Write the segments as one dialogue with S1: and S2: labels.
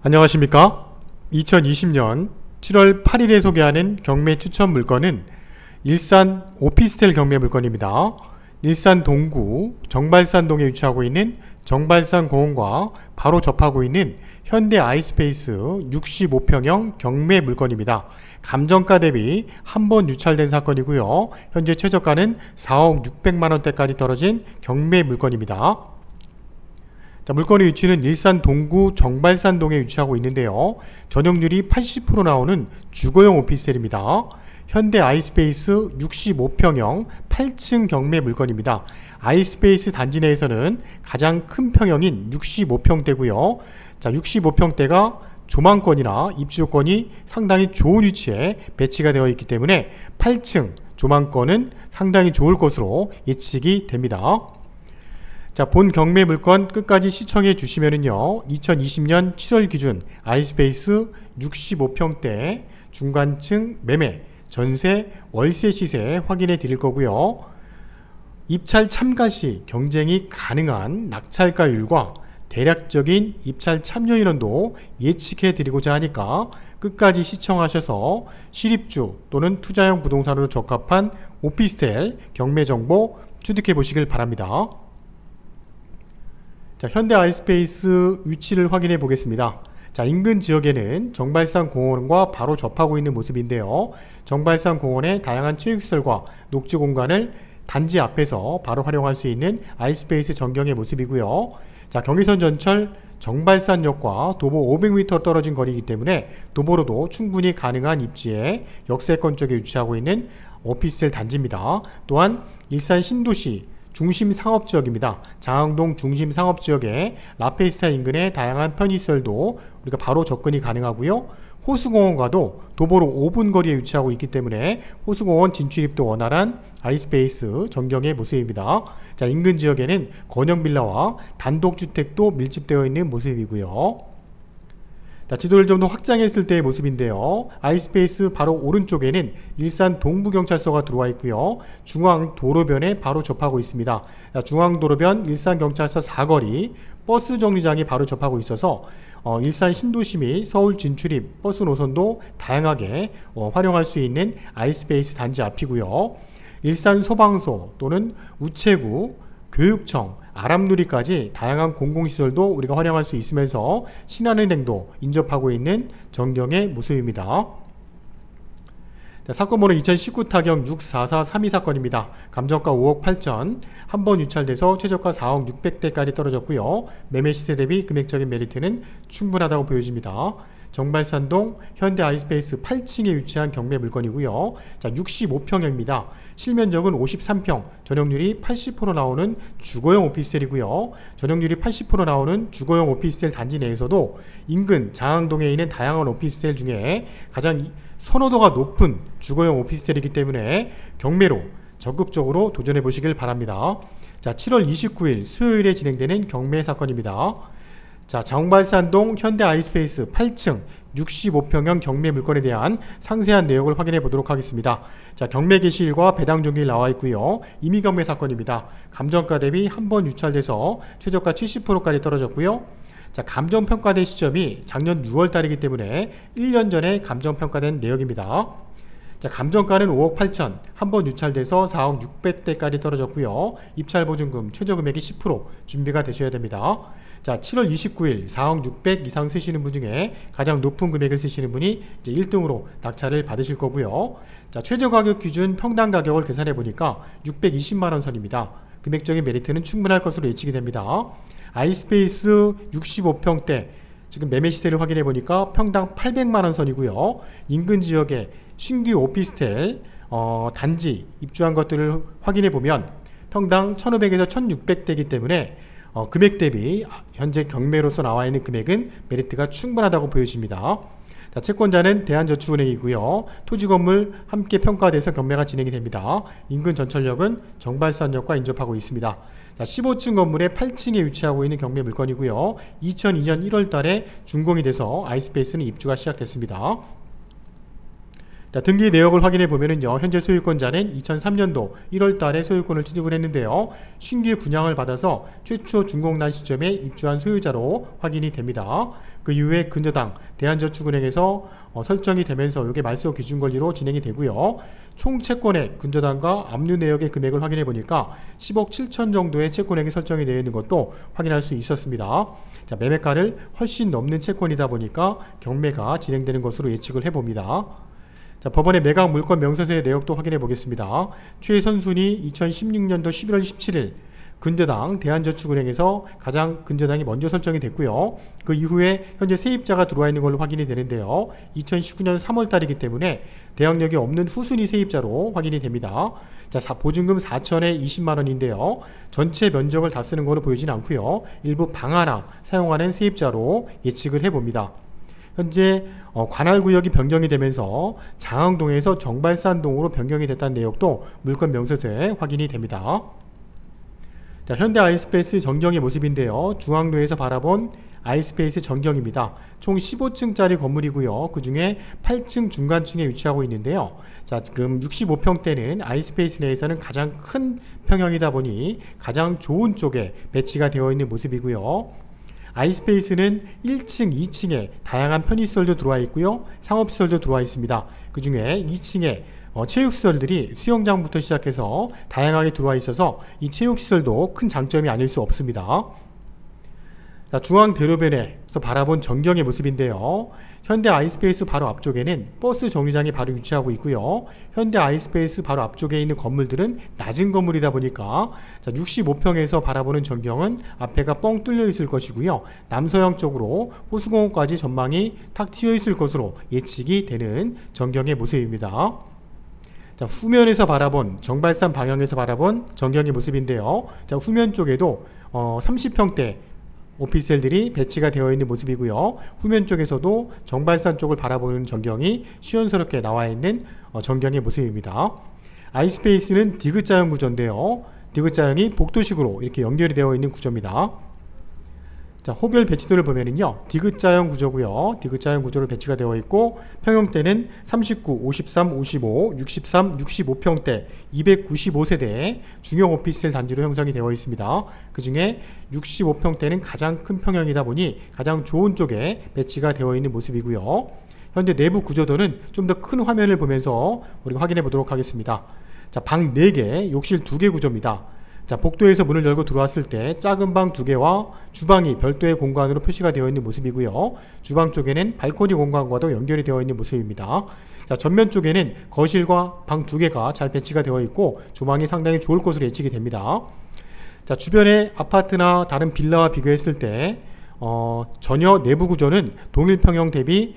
S1: 안녕하십니까? 2020년 7월 8일에 소개하는 경매 추천 물건은 일산 오피스텔 경매 물건입니다. 일산 동구 정발산동에 위치하고 있는 정발산공원과 바로 접하고 있는 현대 아이스페이스 65평형 경매 물건입니다. 감정가 대비 한 번 유찰된 사건이고요. 현재 최저가는 4억 600만원대까지 떨어진 경매 물건입니다. 자, 물건의 위치는 일산 동구 정발산동에 위치하고 있는데요. 전용률이 80% 나오는 주거용 오피스텔입니다. 현대 아이스페이스 65평형 8층 경매 물건입니다. 아이스페이스 단지 내에서는 가장 큰 평형인 65평대고요. 자, 65평대가 조망권이나 입지 요건이 상당히 좋은 위치에 배치가 되어 있기 때문에 8층 조망권은 상당히 좋을 것으로 예측이 됩니다. 자, 본 경매 물건 끝까지 시청해 주시면은요, 2020년 7월 기준 아이스페이스 65평대 중간층 매매, 전세, 월세 시세 확인해 드릴 거고요. 입찰 참가 시 경쟁이 가능한 낙찰가율과 대략적인 입찰 참여 인원도 예측해 드리고자 하니까 끝까지 시청하셔서 실입주 또는 투자형 부동산으로 적합한 오피스텔 경매 정보 취득해 보시길 바랍니다. 자, 현대 아이스페이스 위치를 확인해 보겠습니다. 자, 인근 지역에는 정발산 공원과 바로 접하고 있는 모습인데요. 정발산 공원의 다양한 체육시설과 녹지 공간을 단지 앞에서 바로 활용할 수 있는 아이스페이스 전경의 모습이고요. 자, 경의선 전철 정발산역과 도보 500m 떨어진 거리이기 때문에 도보로도 충분히 가능한 입지에 역세권 쪽에 위치하고 있는 오피스텔 단지입니다. 또한 일산 신도시 중심 상업지역입니다. 장항동 중심 상업지역에 라페스타 인근의 다양한 편의시설도 우리가 바로 접근이 가능하고요. 호수공원과도 도보로 5분 거리에 위치하고 있기 때문에 호수공원 진출입도 원활한 아이스페이스 전경의 모습입니다. 자, 인근 지역에는 건영빌라와 단독주택도 밀집되어 있는 모습이고요. 자, 지도를 좀 더 확장했을 때의 모습인데요. 아이스페이스 바로 오른쪽에는 일산 동부경찰서가 들어와 있고요. 중앙도로변에 바로 접하고 있습니다. 자, 중앙도로변 일산경찰서 사거리 버스 정류장이 바로 접하고 있어서 일산 신도시 및 서울 진출입 버스 노선도 다양하게 활용할 수 있는 아이스페이스 단지 앞이고요. 일산 소방서 또는 우체국, 교육청, 아람누리까지 다양한 공공시설도 우리가 활용할 수 있으면서 신한은행도 인접하고 있는 전경의 모습입니다. 자, 사건번호 2019 타경 644332 사건입니다. 감정가 5억 8천, 한 번 유찰돼서 최저가 4억 600대까지 떨어졌고요. 매매 시세 대비 금액적인 메리트는 충분하다고 보여집니다. 정발산동 현대 아이스페이스 8층에 위치한 경매 물건이고요. 자, 65평형입니다. 실면적은 53평, 전용률이 80% 나오는 주거용 오피스텔이고요. 전용률이 80% 나오는 주거용 오피스텔 단지 내에서도 인근 장항동에 있는 다양한 오피스텔 중에 가장 선호도가 높은 주거용 오피스텔이기 때문에 경매로 적극적으로 도전해 보시길 바랍니다. 자, 7월 29일 수요일에 진행되는 경매 사건입니다. 자, 정발산동 현대 아이스페이스 8층 65평형 경매 물건에 대한 상세한 내용을 확인해 보도록 하겠습니다. 자, 경매 개시일과 배당 종일 나와 있고요. 임의 경매 사건입니다. 감정가 대비 한 번 유찰돼서 최저가 70%까지 떨어졌고요. 자, 감정평가된 시점이 작년 6월달이기 때문에 1년 전에 감정평가된 내역입니다. 자, 감정가는 5억 8천, 한 번 유찰돼서 4억 600대까지 떨어졌고요. 입찰보증금 최저금액이 10% 준비가 되셔야 됩니다. 자, 7월 29일 4억 600 이상 쓰시는 분 중에 가장 높은 금액을 쓰시는 분이 이제 1등으로 낙찰을 받으실 거고요. 자, 최저가격 기준 평당 가격을 계산해 보니까 620만원 선입니다. 금액적인 메리트는 충분할 것으로 예측이 됩니다. 아이스페이스 65평대 지금 매매 시세를 확인해 보니까 평당 800만원 선이고요. 인근 지역에 신규 오피스텔 단지 입주한 것들을 확인해 보면 평당 1500에서 1600대이기 때문에 금액 대비 현재 경매로서 나와 있는 금액은 메리트가 충분하다고 보여집니다. 자, 채권자는 대한저축은행이고요. 토지건물 함께 평가돼서 경매가 진행이 됩니다. 인근 전철역은 정발산역과 인접하고 있습니다. 자, 15층 건물의 8층에 위치하고 있는 경매 물건이고요. 2002년 1월 달에 준공이 돼서 아이스페이스는 입주가 시작됐습니다. 자, 등기 내역을 확인해 보면은요, 현재 소유권자는 2003년도 1월 달에 소유권을 취득을 했는데요, 신규 분양을 받아서 최초 준공난 시점에 입주한 소유자로 확인이 됩니다. 그 이후에 근저당 대한저축은행에서 설정이 되면서 이게 말소 기준 권리로 진행이 되고요. 총 채권액 근저당과 압류 내역의 금액을 확인해 보니까 10억 7천 정도의 채권액이 설정이 되어 있는 것도 확인할 수 있었습니다. 자, 매매가를 훨씬 넘는 채권이다 보니까 경매가 진행되는 것으로 예측을 해봅니다. 자, 법원의 매각 물권 명세서의 내역도 확인해 보겠습니다. 최선순이 2016년도 11월 17일 근저당 대한저축은행에서 가장 근저당이 먼저 설정이 됐고요. 그 이후에 현재 세입자가 들어와 있는 걸로 확인이 되는데요. 2019년 3월 달이기 때문에 대항력이 없는 후순위 세입자로 확인이 됩니다. 자, 보증금 4천에 20만 원인데요. 전체 면적을 다 쓰는 걸로 보이진 않고요. 일부 방 하나 사용하는 세입자로 예측을 해봅니다. 현재 관할구역이 변경이 되면서 장흥동에서 정발산동으로 변경이 됐다는 내역도 물권 명세서에 확인이 됩니다. 자, 현대 아이스페이스 정경의 모습인데요. 중앙로에서 바라본 아이스페이스 정경입니다. 총 15층짜리 건물이고요. 그 중에 8층 중간층에 위치하고 있는데요. 자, 지금 65평대는 아이스페이스 내에서는 가장 큰 평형이다 보니 가장 좋은 쪽에 배치가 되어 있는 모습이고요. 아이스페이스는 1층, 2층에 다양한 편의시설도 들어와 있고요. 상업시설도 들어와 있습니다. 그 중에 2층에 체육시설들이 수영장부터 시작해서 다양하게 들어와 있어서 이 체육시설도 큰 장점이 아닐 수 없습니다. 자, 중앙대로변에서 바라본 전경의 모습인데요. 현대 아이스페이스 바로 앞쪽에는 버스 정류장이 바로 위치하고 있고요. 현대 아이스페이스 바로 앞쪽에 있는 건물들은 낮은 건물이다 보니까 65평에서 바라보는 전경은 앞에가 뻥 뚫려 있을 것이고요. 남서형 쪽으로 호수공원까지 전망이 탁 트여 있을 것으로 예측이 되는 전경의 모습입니다. 자, 후면에서 바라본 정발산 방향에서 바라본 전경의 모습인데요. 자, 후면 쪽에도 30평대 오피스텔들이 배치가 되어 있는 모습이고요. 후면 쪽에서도 정발산 쪽을 바라보는 전경이 시원스럽게 나와 있는 전경의 모습입니다. 아이스페이스는 디귿자형 구조인데요. 디귿자형이 복도식으로 이렇게 연결이 되어 있는 구조입니다. 자, 호별 배치도를 보면은요, 디귿자형 구조고요. 디귿자형 구조로 배치가 되어 있고 평형대는 39, 53, 55, 63, 65평대 295세대 중형 오피스텔 단지로 형성이 되어 있습니다. 그 중에 65평대는 가장 큰 평형이다 보니 가장 좋은 쪽에 배치가 되어 있는 모습이고요. 현재 내부 구조도는 좀 더 큰 화면을 보면서 우리가 확인해 보도록 하겠습니다. 자, 방 4개, 욕실 2개 구조입니다. 자, 복도에서 문을 열고 들어왔을 때 작은 방 2개와 주방이 별도의 공간으로 표시가 되어 있는 모습이고요. 주방 쪽에는 발코니 공간과도 연결이 되어 있는 모습입니다. 자, 전면 쪽에는 거실과 방 2개가 잘 배치가 되어 있고 조망이 상당히 좋을 것으로 예측이 됩니다. 자, 주변의 아파트나 다른 빌라와 비교했을 때 전혀 내부 구조는 동일 평형 대비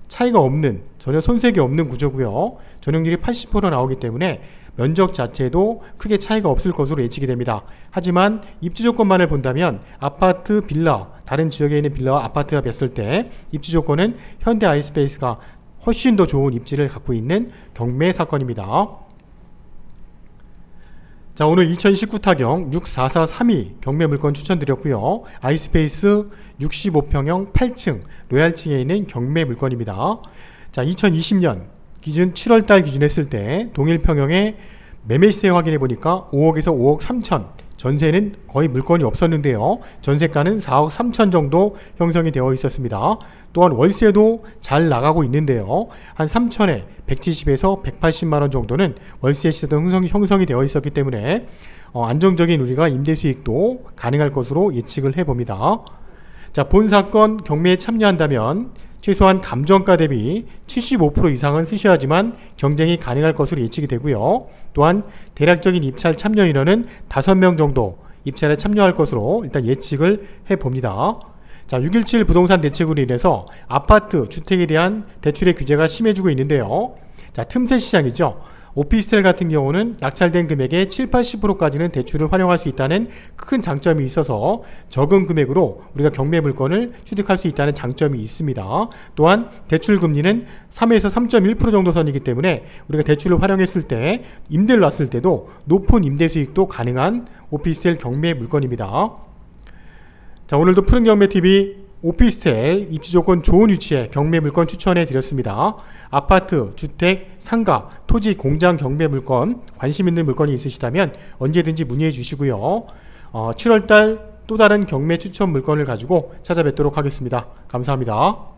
S1: 차이가 없는, 전혀 손색이 없는 구조고요. 전용률이 80% 나오기 때문에 면적 자체도 크게 차이가 없을 것으로 예측이 됩니다. 하지만 입지 조건만을 본다면 아파트, 빌라, 다른 지역에 있는 빌라와 아파트와 뵀을 때 입지 조건은 현대 아이스페이스가 훨씬 더 좋은 입지를 갖고 있는 경매 사건입니다. 자, 오늘 2019 타경 6443이 경매 물건 추천드렸고요. 아이스페이스 65평형 8층 로얄층에 있는 경매 물건입니다. 자, 2020년 기준 7월달 기준했을 때 동일 평형의 매매시세 확인해 보니까 5억에서 5억 3천, 전세는 거의 물건이 없었는데요. 전세가는 4억 3천 정도 형성이 되어 있었습니다. 또한 월세도 잘 나가고 있는데요. 한 3천에 170에서 180만원 정도는 월세 시세도 형성이 되어 있었기 때문에 안정적인 우리가 임대 수익도 가능할 것으로 예측을 해봅니다. 자, 본 사건 경매에 참여한다면 최소한 감정가 대비 75% 이상은 쓰셔야지만 경쟁이 가능할 것으로 예측이 되고요. 또한 대략적인 입찰 참여 인원은 5명 정도 입찰에 참여할 것으로 일단 예측을 해봅니다. 자, 6.17 부동산 대책으로 인해서 아파트, 주택에 대한 대출의 규제가 심해지고 있는데요. 자, 틈새 시장이죠. 오피스텔 같은 경우는 낙찰된 금액의 7, 80%까지는 대출을 활용할 수 있다는 큰 장점이 있어서 적은 금액으로 우리가 경매 물건을 취득할 수 있다는 장점이 있습니다. 또한 대출 금리는 3에서 3.1% 정도 선이기 때문에 우리가 대출을 활용했을 때 임대를 놨을 때도 높은 임대 수익도 가능한 오피스텔 경매 물건입니다. 자, 오늘도 푸른경매TV 오피스텔 입지조건 좋은 위치에 경매 물건 추천해 드렸습니다. 아파트, 주택, 상가, 토지, 공장 경매 물건 관심 있는 물건이 있으시다면 언제든지 문의해 주시고요. 7월달 또 다른 경매 추천 물건을 가지고 찾아뵙도록 하겠습니다. 감사합니다.